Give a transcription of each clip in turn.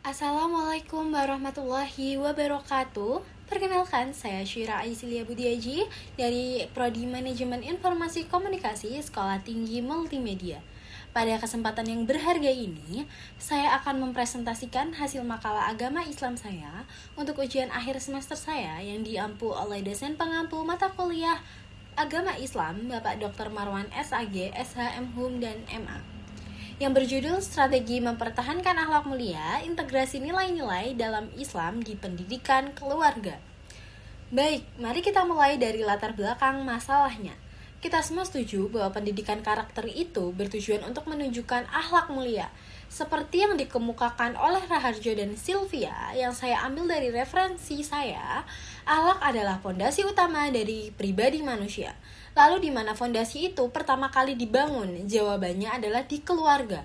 Assalamualaikum warahmatullahi wabarakatuh. Perkenalkan, saya Syira Aisilia Budiaji dari Prodi Manajemen Informasi Komunikasi Sekolah Tinggi Multimedia. Pada kesempatan yang berharga ini, saya akan mempresentasikan hasil makalah agama Islam saya untuk ujian akhir semester saya yang diampu oleh dosen pengampu mata kuliah Agama Islam Bapak Dr. Marwan SAG, SHM Hum dan MA, yang berjudul Strategi Mempertahankan Akhlak Mulia, Integrasi Nilai-Nilai dalam Islam di Pendidikan Keluarga. Baik, mari kita mulai dari latar belakang masalahnya. Kita semua setuju bahwa pendidikan karakter itu bertujuan untuk menunjukkan akhlak mulia. Seperti yang dikemukakan oleh Raharjo dan Sylvia, yang saya ambil dari referensi saya, akhlak adalah fondasi utama dari pribadi manusia. Lalu di mana fondasi itu pertama kali dibangun? Jawabannya adalah di keluarga.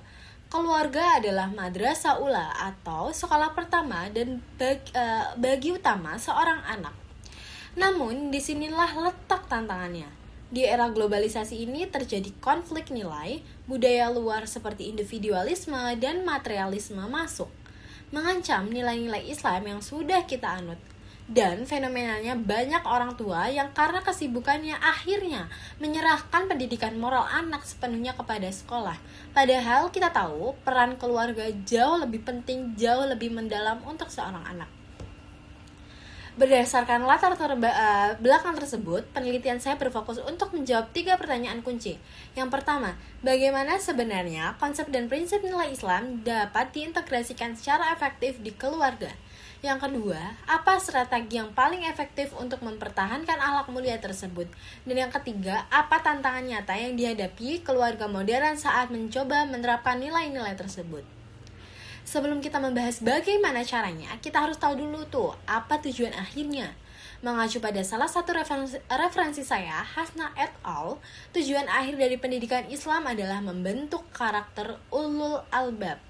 Keluarga adalah madrasah ula atau sekolah pertama dan bagi utama seorang anak. Namun, disinilah letak tantangannya. Di era globalisasi ini terjadi konflik nilai, budaya luar seperti individualisme dan materialisme masuk, mengancam nilai-nilai Islam yang sudah kita anut. Dan fenomenanya banyak orang tua yang karena kesibukannya akhirnya menyerahkan pendidikan moral anak sepenuhnya kepada sekolah. Padahal kita tahu peran keluarga jauh lebih penting, jauh lebih mendalam untuk seorang anak. Berdasarkan latar belakang tersebut, penelitian saya berfokus untuk menjawab 3 pertanyaan kunci. Yang pertama, bagaimana sebenarnya konsep dan prinsip nilai Islam dapat diintegrasikan secara efektif di keluarga? Yang kedua, apa strategi yang paling efektif untuk mempertahankan akhlak mulia tersebut? Dan yang ketiga, apa tantangan nyata yang dihadapi keluarga modern saat mencoba menerapkan nilai-nilai tersebut? Sebelum kita membahas bagaimana caranya, kita harus tahu dulu tuh apa tujuan akhirnya. Mengacu pada salah satu referensi saya, Hasna et al., tujuan akhir dari pendidikan Islam adalah membentuk karakter ulul albab.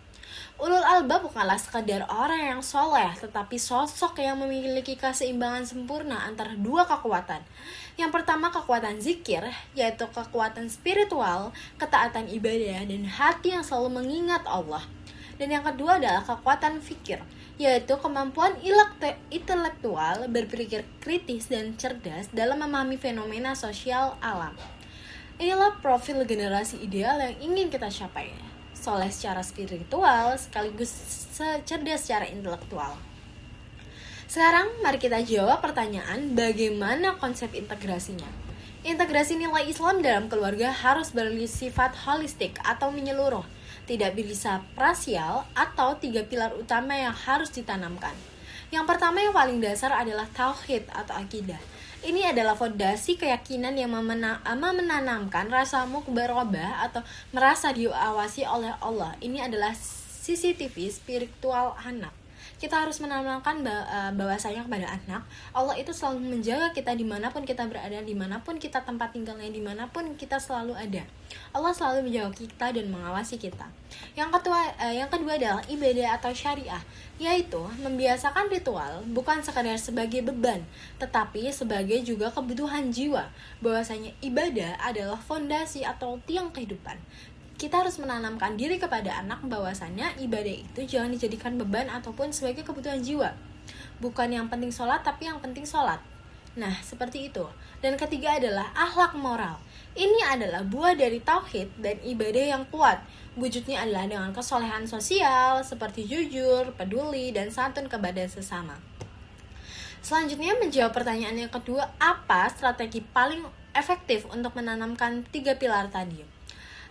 Ulul albab bukanlah sekadar orang yang soleh, tetapi sosok yang memiliki keseimbangan sempurna antara dua kekuatan. Yang pertama kekuatan zikir, yaitu kekuatan spiritual, ketaatan ibadah, dan hati yang selalu mengingat Allah. Dan yang kedua adalah kekuatan fikir, yaitu kemampuan intelektual berpikir kritis dan cerdas dalam memahami fenomena sosial alam. Inilah profil generasi ideal yang ingin kita capai. Soleh secara spiritual sekaligus cerdas secara intelektual. Sekarang mari kita jawab pertanyaan bagaimana konsep integrasinya. Integrasi nilai Islam dalam keluarga harus bersifat holistik atau menyeluruh. Tidak bisa parsial atau 3 pilar utama yang harus ditanamkan. Yang pertama yang paling dasar adalah tauhid atau akidah. Ini adalah fondasi keyakinan yang menanamkan rasa mukbarobah atau merasa diawasi oleh Allah. Ini adalah CCTV spiritual anak. Kita harus menanamkan bahwasanya kepada anak, Allah itu selalu menjaga kita dimanapun kita berada, dimanapun kita tempat tinggalnya, dimanapun kita selalu ada. Allah selalu menjaga kita dan mengawasi kita. Yang kedua adalah ibadah atau syariah, yaitu membiasakan ritual bukan sekadar sebagai beban, tetapi sebagai juga kebutuhan jiwa. Bahwasanya ibadah adalah fondasi atau tiang kehidupan. Kita harus menanamkan diri kepada anak bahwasannya ibadah itu jangan dijadikan beban ataupun sebagai kebutuhan jiwa. Bukan yang penting sholat, tapi yang penting sholat. Nah, seperti itu. Dan ketiga adalah akhlak moral. Ini adalah buah dari tauhid dan ibadah yang kuat. Wujudnya adalah dengan kesolehan sosial, seperti jujur, peduli, dan santun kepada sesama. Selanjutnya menjawab pertanyaan yang kedua, apa strategi paling efektif untuk menanamkan 3 pilar tadi?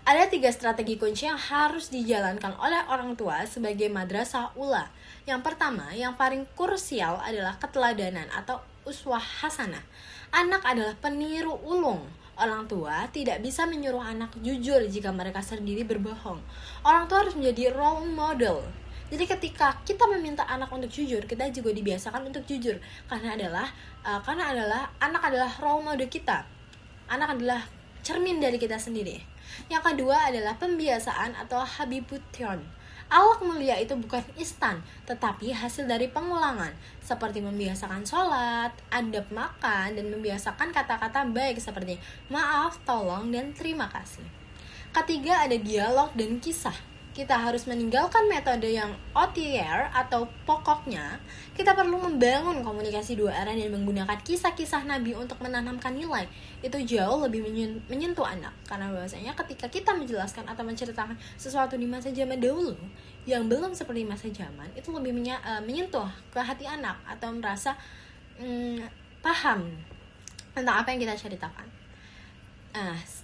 Ada 3 strategi kunci yang harus dijalankan oleh orang tua sebagai madrasah ula. Yang pertama, yang paling krusial adalah keteladanan atau uswah hasanah. Anak adalah peniru ulung. Orang tua tidak bisa menyuruh anak jujur jika mereka sendiri berbohong. Orang tua harus menjadi role model. Jadi ketika kita meminta anak untuk jujur, kita juga dibiasakan untuk jujur. Karena anak adalah role model kita. Anak adalah cermin dari kita sendiri. Yang kedua adalah pembiasaan atau habituation. Akhlak mulia itu bukan instan, tetapi hasil dari pengulangan, seperti membiasakan sholat, adab makan, dan membiasakan kata-kata baik seperti maaf, tolong, dan terima kasih. Ketiga ada dialog dan kisah. kita harus meninggalkan metode yang OTR atau pokoknya. Kita perlu membangun komunikasi dua arah dan menggunakan kisah-kisah Nabi untuk menanamkan nilai. Itu jauh lebih menyentuh anak, karena bahwasanya ketika kita menjelaskan atau menceritakan sesuatu di masa zaman dahulu yang belum seperti masa zaman, itu lebih menyentuh ke hati anak atau merasa paham tentang apa yang kita ceritakan.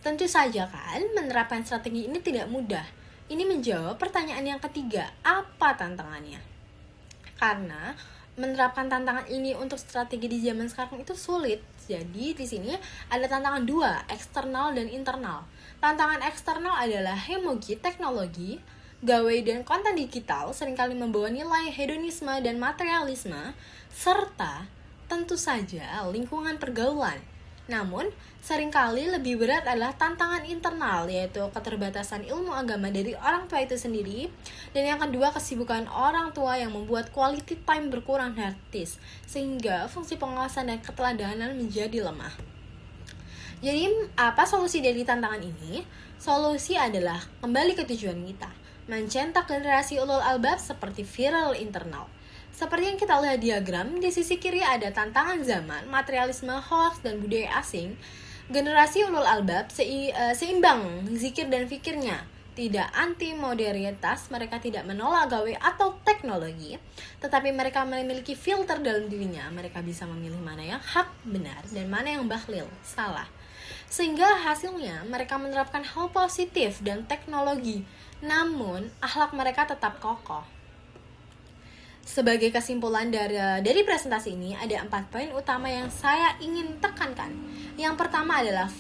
Tentu saja kan menerapkan strategi ini tidak mudah. Ini menjawab pertanyaan yang ketiga, apa tantangannya? Karena menerapkan tantangan ini untuk strategi di zaman sekarang itu sulit. Jadi di sini ada tantangan dua, eksternal dan internal. Tantangan eksternal adalah hemogi teknologi, gawe dan konten digital seringkali membawa nilai hedonisme dan materialisme, serta tentu saja lingkungan pergaulan. Namun, seringkali lebih berat adalah tantangan internal, yaitu keterbatasan ilmu agama dari orang tua itu sendiri, dan yang kedua kesibukan orang tua yang membuat quality time berkurang drastis, sehingga fungsi pengawasan dan keteladanan menjadi lemah. Jadi, apa solusi dari tantangan ini? Solusi adalah kembali ke tujuan kita, mencetak generasi ulul albab seperti viral internal. Seperti yang kita lihat diagram, di sisi kiri ada tantangan zaman, materialisme, hoax, dan budaya asing. Generasi ulul albab seimbang zikir dan fikirnya, tidak anti modernitas, mereka tidak menolak gawe atau teknologi, tetapi mereka memiliki filter dalam dirinya. Mereka bisa memilih mana yang hak, benar, dan mana yang bahlil, salah. Sehingga hasilnya mereka menerapkan hal positif dan teknologi, namun akhlak mereka tetap kokoh. Sebagai kesimpulan dari presentasi ini, ada 4 poin utama yang saya ingin tekankan. Yang pertama adalah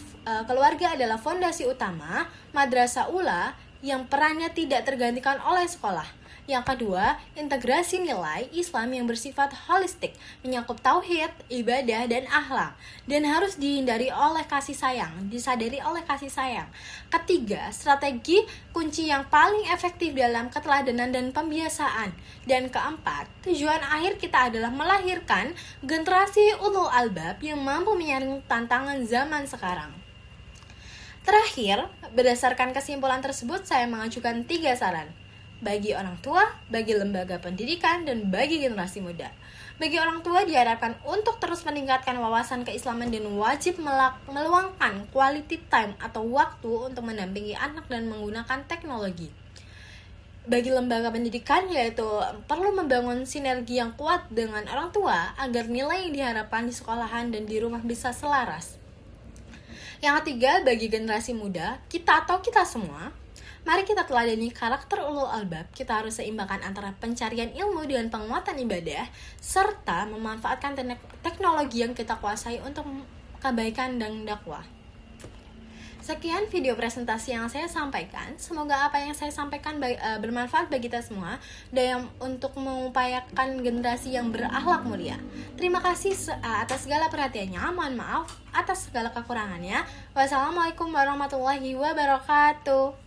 keluarga adalah fondasi utama, madrasah ula yang perannya tidak tergantikan oleh sekolah. Yang kedua, integrasi nilai Islam yang bersifat holistik, menyangkut tauhid, ibadah, dan akhlak, dan harus dihindari oleh kasih sayang, disadari oleh kasih sayang. Ketiga, strategi kunci yang paling efektif dalam keteladanan dan pembiasaan. Dan keempat, tujuan akhir kita adalah melahirkan generasi ulul albab yang mampu menyaring tantangan zaman sekarang. Terakhir, berdasarkan kesimpulan tersebut, saya mengajukan 3 saran. Bagi orang tua, bagi lembaga pendidikan, dan bagi generasi muda. Bagi orang tua diharapkan untuk terus meningkatkan wawasan keislaman dan wajib meluangkan quality time atau waktu untuk mendampingi anak dan menggunakan teknologi. Bagi lembaga pendidikan, yaitu perlu membangun sinergi yang kuat dengan orang tua agar nilai yang diharapkan di sekolahan dan di rumah bisa selaras. Yang ketiga, bagi generasi muda, kita semua, mari kita teladani karakter ulul albab. Kita harus seimbangkan antara pencarian ilmu dengan penguatan ibadah, serta memanfaatkan teknologi yang kita kuasai untuk kebaikan dan dakwah. Sekian video presentasi yang saya sampaikan. Semoga apa yang saya sampaikan bermanfaat bagi kita semua dan untuk mengupayakan generasi yang berakhlak mulia. Terima kasih atas segala perhatiannya. Mohon maaf atas segala kekurangannya. Wassalamualaikum warahmatullahi wabarakatuh.